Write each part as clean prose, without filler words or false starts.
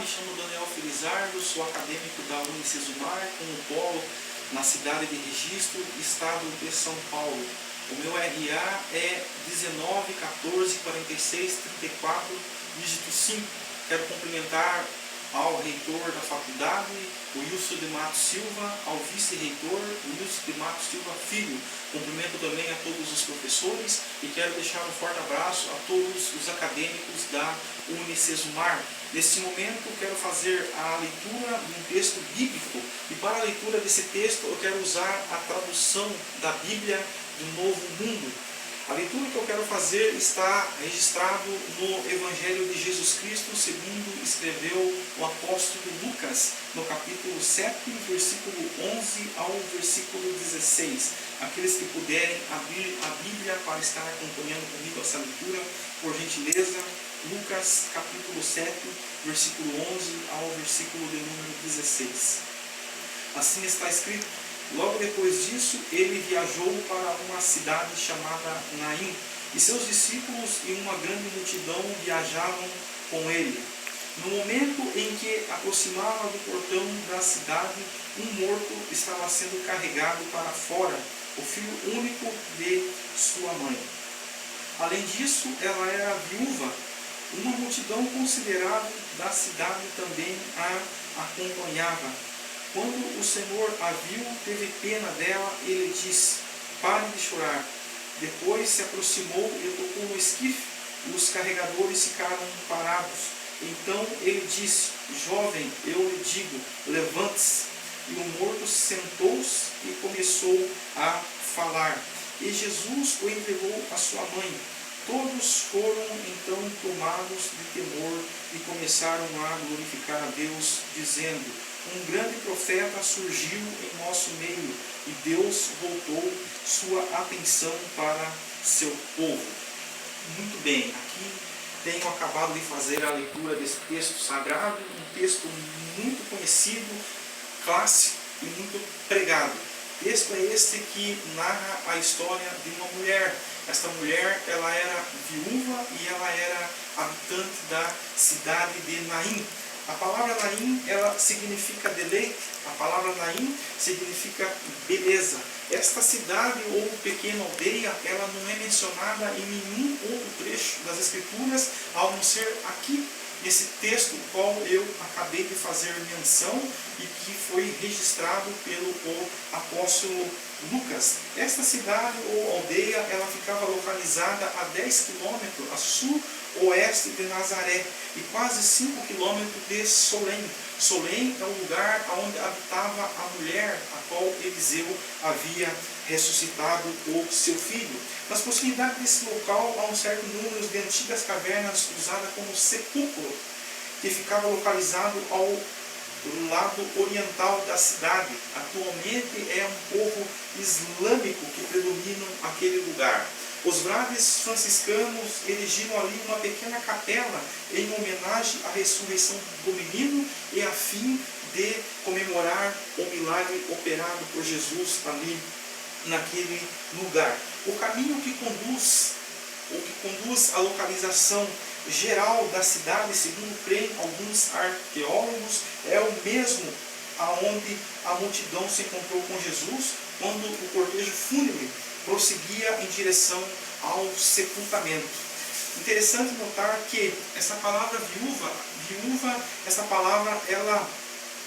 me chamo Daniel Felizardo, sou acadêmico da Unicesumar, com o polo na cidade de Registro, estado de São Paulo. O meu RA é 19 14 46 34, dígito 5. Quero cumprimentar ao reitor da faculdade, o Wilson de Matos Silva, ao vice-reitor, o Wilson de Matos Silva Filho. Cumprimento também a todos os professores e quero deixar um forte abraço a todos os acadêmicos da Unicesumar. Neste momento quero fazer a leitura de um texto bíblico e para a leitura desse texto eu quero usar a tradução da Bíblia do Novo Mundo. A leitura que eu quero fazer está registrado no Evangelho de Jesus Cristo, segundo escreveu o apóstolo Lucas, no capítulo 7, versículo 11 ao versículo 16. Aqueles que puderem abrir a Bíblia para estar acompanhando comigo essa leitura, por gentileza, Lucas capítulo 7, versículo 11 ao versículo de número 16. Assim está escrito: logo depois disso, ele viajou para uma cidade chamada Naim, e seus discípulos e uma grande multidão viajavam com ele. No momento em que aproximava do portão da cidade, um morto estava sendo carregado para fora, o filho único de sua mãe. Além disso, ela era viúva. Uma multidão considerável da cidade também a acompanhava. Quando o Senhor a viu, teve pena dela e lhe disse: pare de chorar. Depois se aproximou e tocou no esquife, e os carregadores ficaram parados. Então ele disse: jovem, eu lhe digo, levante-se. E o morto sentou-se e começou a falar. E Jesus o entregou à sua mãe. Todos foram então tomados de temor e começaram a glorificar a Deus, dizendo: um grande profeta surgiu em nosso meio e Deus voltou sua atenção para seu povo. Muito bem, aqui tenho acabado de fazer a leitura desse texto sagrado, um texto muito conhecido, clássico e muito pregado. Texto é este que narra a história de uma mulher. Esta mulher, ela era viúva e ela era habitante da cidade de Naim. A palavra Naim, ela significa deleite, a palavra Naim significa beleza. Esta cidade ou pequena aldeia, ela não é mencionada em nenhum outro trecho das Escrituras, a não ser aqui, nesse texto, o qual eu acabei de fazer menção e que foi registrado pelo apóstolo Lucas. Esta cidade ou aldeia, ela ficava localizada a 10 quilômetros a sul-oeste de Nazaré e quase 5 quilômetros de Solém. Solém é o lugar onde habitava a mulher a qual Eliseu havia ressuscitado o seu filho. Nas proximidades desse local há um certo número de antigas cavernas usadas como sepulcro, que ficava localizado ao lado oriental da cidade. Atualmente é um povo islâmico que predomina aquele lugar. Os frades franciscanos erigiram ali uma pequena capela em homenagem à ressurreição do menino e a fim de comemorar o milagre operado por Jesus ali naquele lugar. O caminho que conduz à localização geral da cidade, segundo creem alguns arqueólogos, é o mesmo aonde a multidão se encontrou com Jesus quando o cortejo fúnebre prosseguia em direção ao sepultamento. Interessante notar que essa palavra viúva, essa palavra ela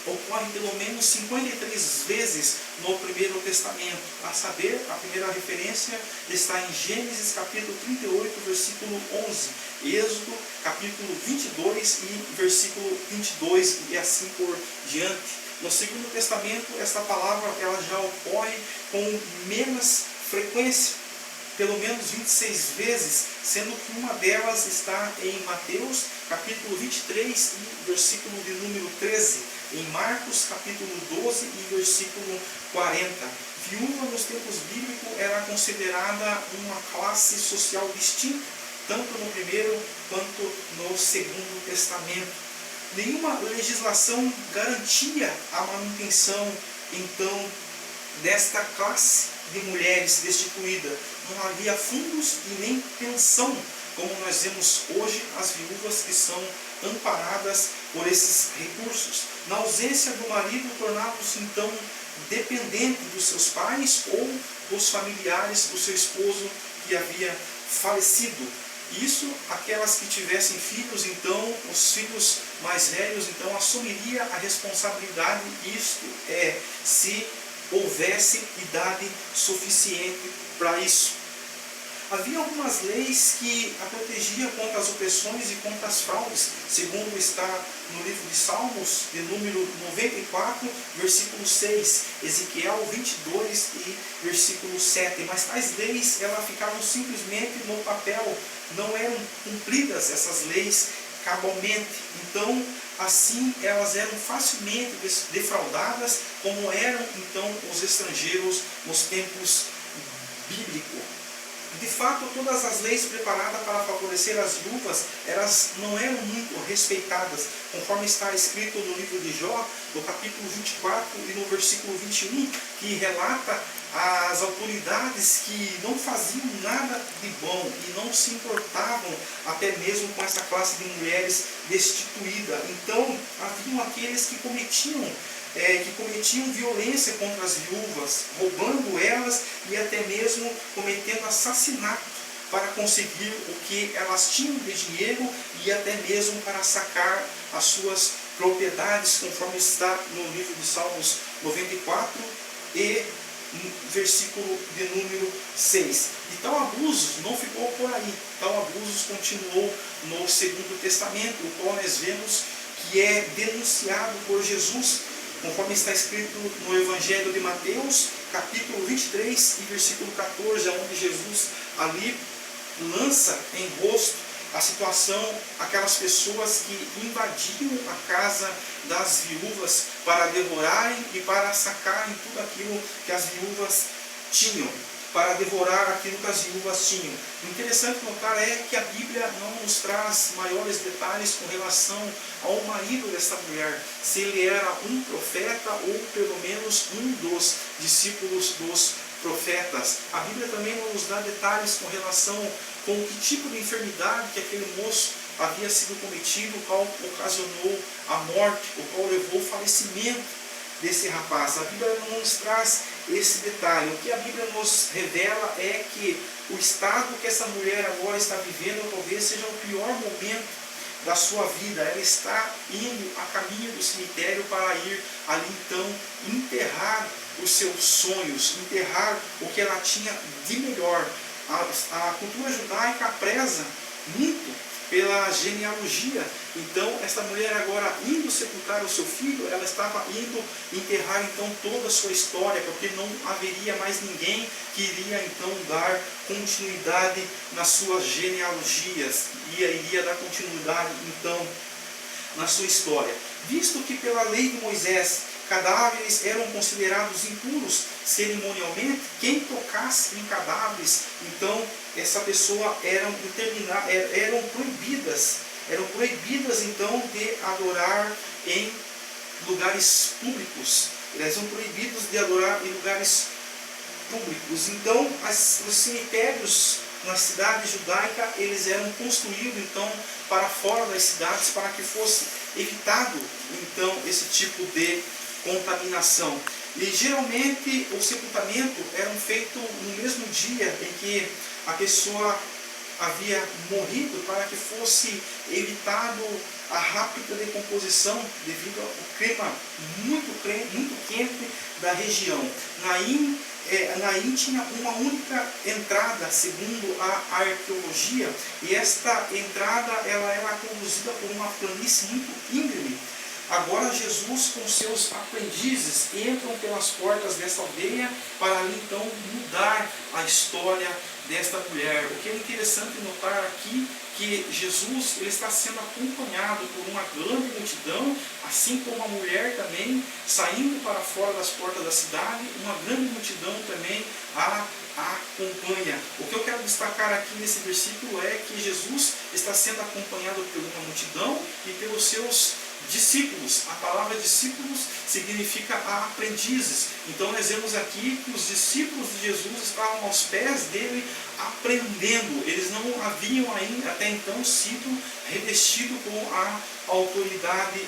ocorre pelo menos 53 vezes no Primeiro Testamento. A saber, a primeira referência está em Gênesis capítulo 38, versículo 11, Êxodo capítulo 22 e versículo 22 e assim por diante. No Segundo Testamento, esta palavra ela já ocorre com menos frequência, pelo menos 26 vezes, sendo que uma delas está em Mateus capítulo 23 e versículo de número 13, em Marcos capítulo 12 e versículo 40. Viúva nos tempos bíblicos era considerada uma classe social distinta, tanto no Primeiro quanto no Segundo Testamento. Nenhuma legislação garantia a manutenção, então, desta classe de mulheres destituída. Não havia fundos e nem pensão, como nós vemos hoje as viúvas que são amparadas por esses recursos. Na ausência do marido, tornavam-se então dependente dos seus pais ou dos familiares do seu esposo que havia falecido. Isso, aquelas que tivessem filhos, então, os filhos mais velhos, então, assumiria a responsabilidade, isto é, se houvesse idade suficiente para isso. Havia algumas leis que a protegiam contra as opressões e contra as fraudes, segundo está no livro de Salmos, de número 94, versículo 6, Ezequiel 22 e versículo 7. Mas tais leis, elas ficavam simplesmente no papel, não eram cumpridas essas leis cabalmente. Então, assim, elas eram facilmente defraudadas, como eram então os estrangeiros nos tempos bíblicos. De fato, todas as leis preparadas para favorecer as viúvas, elas não eram muito respeitadas, conforme está escrito no livro de Jó, no capítulo 24 e no versículo 21, que relata as autoridades que não faziam nada de bom e não se importavam até mesmo com essa classe de mulheres destituída. Então, haviam aqueles que cometiam violência contra as viúvas, roubando elas e até mesmo cometendo assassinato para conseguir o que elas tinham de dinheiro e até mesmo para sacar as suas propriedades, conforme está no livro de Salmos 94 e versículo de número 6. E tal abuso não ficou por aí, tal abuso continuou no Segundo Testamento, o qual nós vemos que é denunciado por Jesus, conforme está escrito no Evangelho de Mateus, capítulo 23 e versículo 14, onde Jesus ali lança em rosto a situação, aquelas pessoas que invadiam a casa das viúvas para devorarem e para sacarem tudo aquilo que as viúvas tinham, para devorar aquilo que as viúvas tinham. O interessante notar é que a Bíblia não nos traz maiores detalhes com relação ao marido desta mulher, se ele era um profeta ou pelo menos um dos discípulos dos profetas. A Bíblia também não nos dá detalhes com relação com que tipo de enfermidade que aquele moço havia sido cometido, o qual ocasionou a morte, o qual levou ao falecimento desse rapaz. A Bíblia não nos traz esse detalhe. O que a Bíblia nos revela é que o estado que essa mulher agora está vivendo talvez seja o pior momento da sua vida. Ela está indo a caminho do cemitério para ir ali então enterrar os seus sonhos, enterrar o que ela tinha de melhor. A cultura judaica preza muito pela genealogia. Então, esta mulher agora indo sepultar o seu filho, ela estava indo enterrar então toda a sua história, porque não haveria mais ninguém que iria então dar continuidade nas suas genealogias, e iria dar continuidade então na sua história. Visto que pela lei de Moisés cadáveres eram considerados impuros cerimonialmente, quem tocasse em cadáveres, então essa pessoa eram proibidas então de adorar em lugares públicos. Eles são proibidos de adorar em lugares públicos. Então os cemitérios na cidade judaica, eles eram construídos então para fora das cidades, para que fosse evitado então esse tipo de contaminação. E geralmente o sepultamento era feito no mesmo dia em que a pessoa havia morrido, para que fosse evitado a rápida decomposição devido ao clima muito quente da região. Naim tinha uma única entrada, segundo a arqueologia, e esta entrada ela era conduzida por uma planície muito íngreme. Agora Jesus com seus aprendizes entram pelas portas dessa aldeia para ali então mudar a história desta mulher. O que é interessante notar aqui que Jesus ele está sendo acompanhado por uma grande multidão, assim como a mulher também saindo para fora das portas da cidade, uma grande multidão também a acompanha. O que eu quero destacar aqui nesse versículo é que Jesus está sendo acompanhado por uma multidão e pelos seus discípulos. A palavra discípulos significa aprendizes. Então nós vemos aqui que os discípulos de Jesus estavam aos pés dele aprendendo. Eles não haviam ainda até então sido revestidos com a autoridade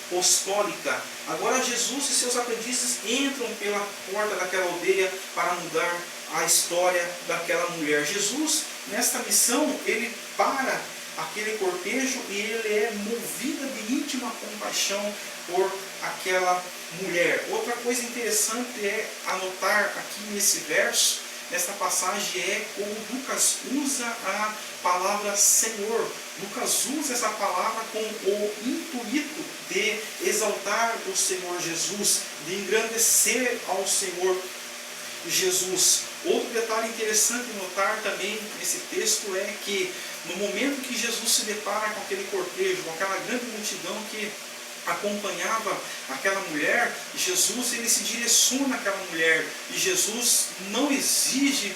apostólica. Agora Jesus e seus aprendizes entram pela porta daquela aldeia para mudar a história daquela mulher. Jesus, nesta missão, ele para aquele cortejo e ele é movido de íntima compaixão por aquela mulher. Outra coisa interessante é anotar aqui nesse verso, nesta passagem, é como Lucas usa a palavra Senhor. Lucas usa essa palavra com o intuito de exaltar o Senhor Jesus, de engrandecer ao Senhor Jesus. Outro detalhe interessante notar também nesse texto é que no momento que Jesus se depara com aquele cortejo, com aquela grande multidão que acompanhava aquela mulher, Jesus ele se direciona àquela mulher e Jesus não exige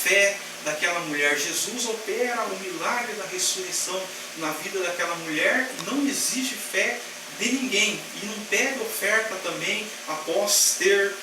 fé daquela mulher. Jesus opera o milagre da ressurreição na vida daquela mulher, não exige fé de ninguém e não pede oferta também após ter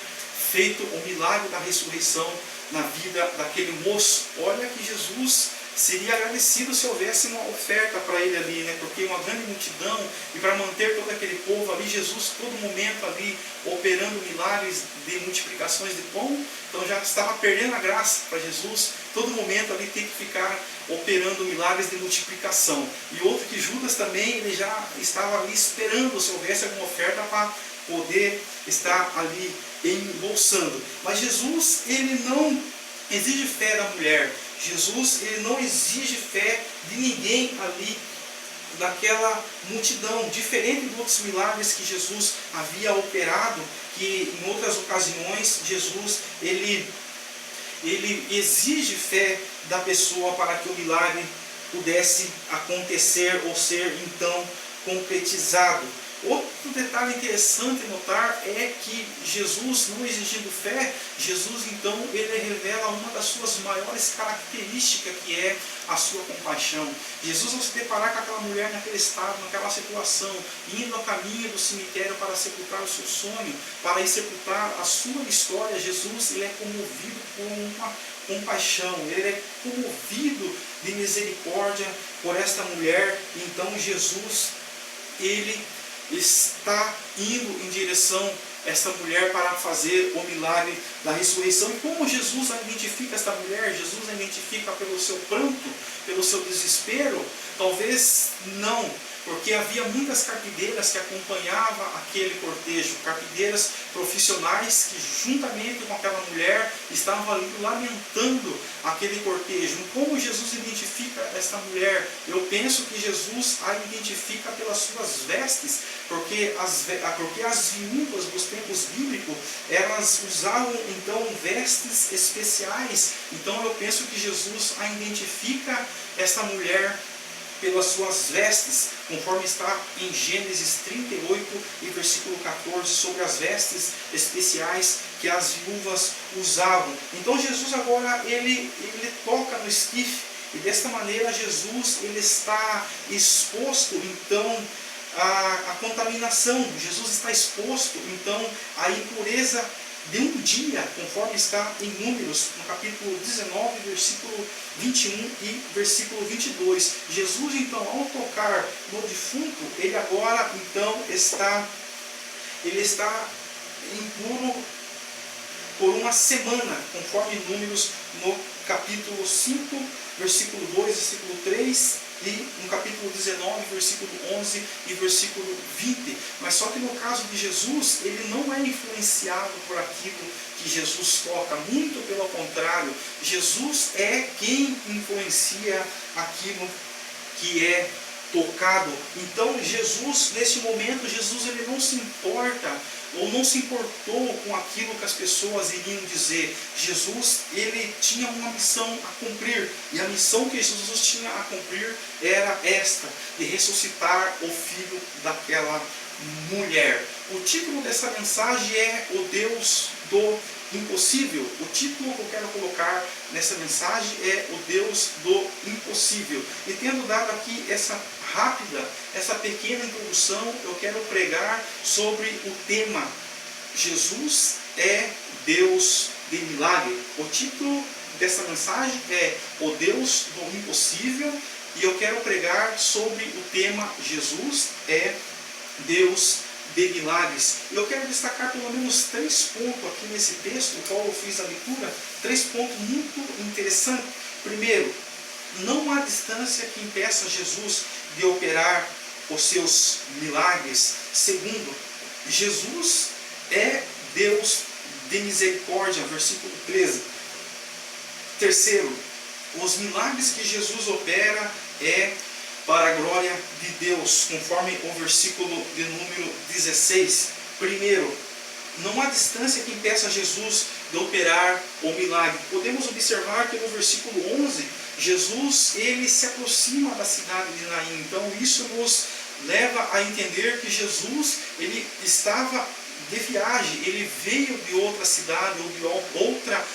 feito o milagre da ressurreição na vida daquele moço. Olha que Jesus seria agradecido se houvesse uma oferta para ele ali, né? Porque uma grande multidão, e para manter todo aquele povo ali, Jesus todo momento ali operando milagres de multiplicações de pão, então já estava perdendo a graça para Jesus, todo momento ali tem que ficar operando milagres de multiplicação. E outro que Judas também, ele já estava ali esperando se houvesse alguma oferta para poder estar ali embolsando. Mas Jesus, ele não exige fé da mulher. Jesus, ele não exige fé de ninguém ali daquela multidão, diferente de outros milagres que Jesus havia operado, que em outras ocasiões Jesus ele exige fé da pessoa para que o milagre pudesse acontecer ou ser então concretizado. Outro detalhe interessante notar é que Jesus, não exigindo fé, Jesus então ele revela uma das suas maiores características, que é a sua compaixão. Jesus, ao se deparar com aquela mulher naquele estado, naquela situação, indo ao caminho do cemitério para sepultar o seu sonho, para ir sepultar a sua história, Jesus ele é comovido por uma compaixão, ele é comovido de misericórdia por esta mulher. Então Jesus, ele está indo em direção a esta mulher para fazer o milagre da ressurreição. E como Jesus identifica esta mulher? Jesus a identifica pelo seu pranto, pelo seu desespero? Talvez não, porque havia muitas carpideiras que acompanhavam aquele cortejo, carpideiras profissionais que juntamente com aquela mulher estavam ali lamentando aquele cortejo. Como Jesus identifica esta mulher? Eu penso que Jesus a identifica pelas suas vestes, porque as viúvas dos tempos bíblicos, elas usavam então vestes especiais. Então eu penso que Jesus a identifica esta mulher pelas suas vestes, conforme está em Gênesis 38 e versículo 14, sobre as vestes especiais que as viúvas usavam. Então Jesus agora ele toca no esquife, e desta maneira Jesus ele está exposto então à contaminação. Jesus está exposto então à impureza de um dia, conforme está em Números, no capítulo 19, versículo 21 e versículo 22. Jesus, então, ao tocar no defunto, ele agora, então, está impuro por uma semana, conforme Números, no capítulo 5, versículo 2, versículo 3, e no capítulo 19, versículo 11 e versículo 20. Mas só que no caso de Jesus, ele não é influenciado por aquilo que Jesus toca. Muito pelo contrário, Jesus é quem influencia aquilo que é tocado. Então Jesus, nesse momento, Jesus ele não se importa ou não se importou com aquilo que as pessoas iriam dizer. Jesus, ele tinha uma missão a cumprir, e a missão que Jesus tinha a cumprir era esta, de ressuscitar o filho daquela mulher. O título dessa mensagem é O Deus do impossível. O título que eu quero colocar nessa mensagem é o Deus do impossível. E tendo dado aqui essa rápida, essa pequena introdução, eu quero pregar sobre o tema Jesus é Deus de milagre. O título dessa mensagem é o Deus do impossível, e eu quero pregar sobre o tema Jesus é Deus de milagres. Eu quero destacar pelo menos 3 pontos aqui nesse texto, o qual eu fiz a leitura, 3 pontos muito interessantes. Primeiro, não há distância que impeça Jesus de operar os seus milagres. Segundo, Jesus é Deus de misericórdia, versículo 13. Terceiro, os milagres que Jesus opera é para a glória de Deus, conforme o versículo de número 16. Primeiro, não há distância que impeça Jesus de operar o milagre. Podemos observar que no versículo 11, Jesus ele se aproxima da cidade de Naim. Então isso nos leva a entender que Jesus ele estava de viagem, ele veio de outra cidade ou de outra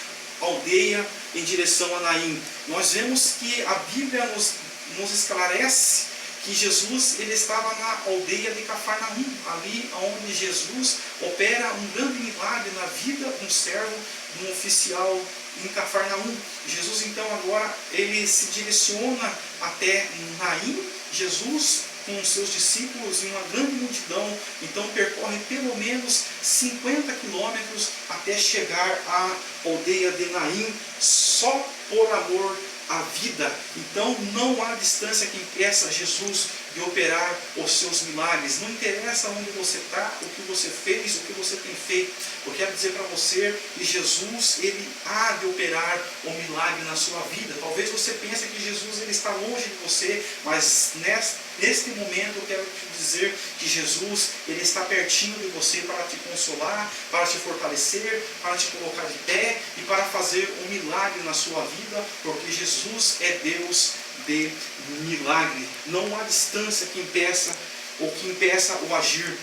aldeia em direção a Naim. Nós vemos que a Bíblia nos esclarece que Jesus ele estava na aldeia de Cafarnaum, ali onde Jesus opera um grande milagre na vida de um servo, de um oficial em Cafarnaum. Jesus então agora ele se direciona até Naim. Jesus com os seus discípulos e uma grande multidão, então percorre pelo menos 50 quilômetros até chegar à aldeia de Naim, só por amor à vida. Então não há distância que impeça Jesus de operar os seus milagres. Não interessa onde você está, o que você fez, o que você tem feito. Eu quero dizer para você que Jesus ele há de operar o milagre na sua vida. Talvez você pense que Jesus ele está longe de você, mas neste momento eu quero te dizer que Jesus ele está pertinho de você para te consolar, para te fortalecer, para te colocar de pé e para fazer um milagre na sua vida, porque Jesus é Deus de milagre. Não há distância que impeça o agir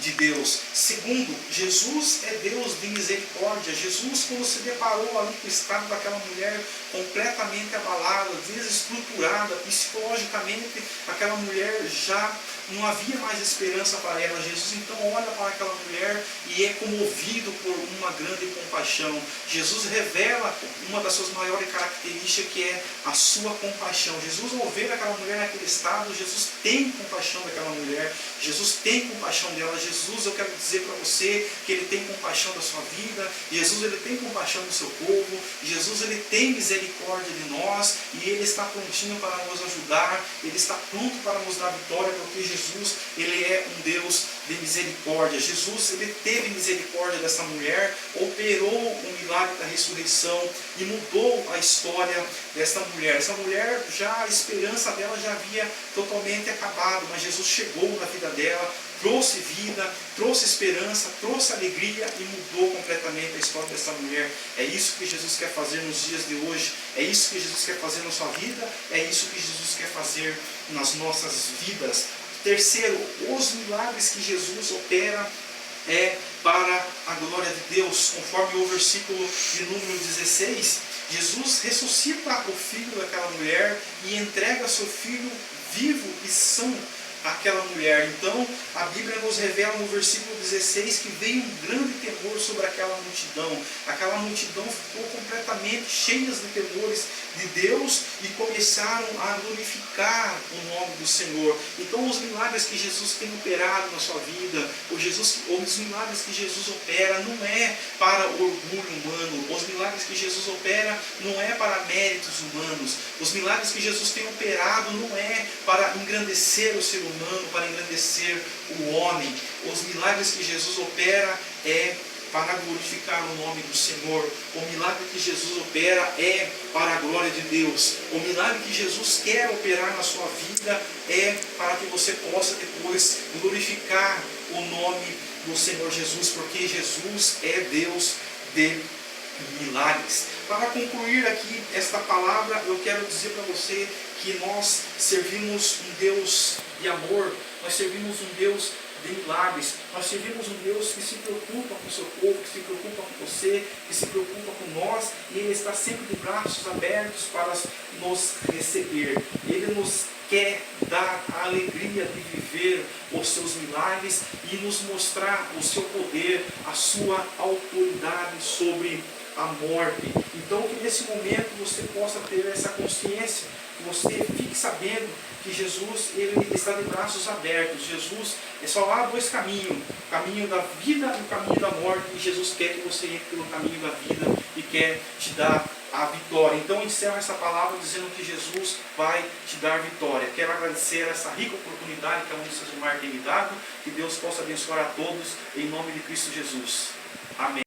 de Deus. Segundo, Jesus é Deus de misericórdia. Jesus, quando se deparou ali com o estado daquela mulher completamente abalada, desestruturada, psicologicamente, aquela mulher já não havia mais esperança para ela. Jesus então olha para aquela mulher e é comovido por uma grande compaixão. Jesus revela uma das suas maiores características, que é a sua compaixão. Jesus, ao ver aquela mulher naquele estado, Jesus tem compaixão daquela mulher. Jesus tem compaixão dela. Jesus, eu quero dizer para você que Ele tem compaixão da sua vida. Jesus, Ele tem compaixão do seu povo. Jesus, Ele tem misericórdia de nós e Ele está prontinho para nos ajudar. Ele está pronto para nos dar vitória, porque Jesus, Ele é um Deus de misericórdia. Jesus, Ele teve misericórdia dessa mulher, operou o milagre da ressurreição e mudou a história desta mulher. Essa mulher, já a esperança dela já havia totalmente acabado, mas Jesus chegou na vida dela, trouxe vida, trouxe esperança, trouxe alegria e mudou completamente a história dessa mulher. É isso que Jesus quer fazer nos dias de hoje. É isso que Jesus quer fazer na sua vida. É isso que Jesus quer fazer nas nossas vidas. Terceiro, os milagres que Jesus opera é para a glória de Deus. Conforme o versículo de número 16, Jesus ressuscita o filho daquela mulher e entrega seu filho vivo e são aquela mulher. Então a Bíblia nos revela no versículo 16 que veio um grande temor sobre aquela multidão. Aquela multidão ficou completamente cheias de temores de Deus e começaram a glorificar o nome do Senhor. Então os milagres que Jesus tem operado na sua vida, os milagres que Jesus opera não é para orgulho humano. Os milagres que Jesus opera não é para méritos humanos. Os milagres que Jesus tem operado não é para engrandecer o ser humano, para engrandecer o homem. Os milagres que Jesus opera é para glorificar o nome do Senhor. O milagre que Jesus opera é para a glória de Deus. O milagre que Jesus quer operar na sua vida é para que você possa depois glorificar o nome do Senhor Jesus, porque Jesus é Deus de milagres. Para concluir aqui esta palavra, eu quero dizer para você que nós servimos um Deus de amor, Nós servimos um Deus de milagres. Nós servimos um Deus que se preocupa com o seu povo, que se preocupa com você, que se preocupa com nós, e Ele está sempre de braços abertos para nos receber. Ele nos quer dar a alegria de viver os seus milagres e nos mostrar o seu poder, a sua autoridade sobre a morte. Então que nesse momento você possa ter essa consciência, que você fique sabendo que Jesus, Ele está de braços abertos. Jesus, só há dois caminhos, o caminho da vida e o caminho da morte, e Jesus quer que você entre pelo caminho da vida e quer te dar a vitória. Então encerro essa palavra dizendo que Jesus vai te dar vitória. Quero agradecer essa rica oportunidade que a Unicesumar tem me dado, que Deus possa abençoar a todos, em nome de Cristo Jesus. Amém.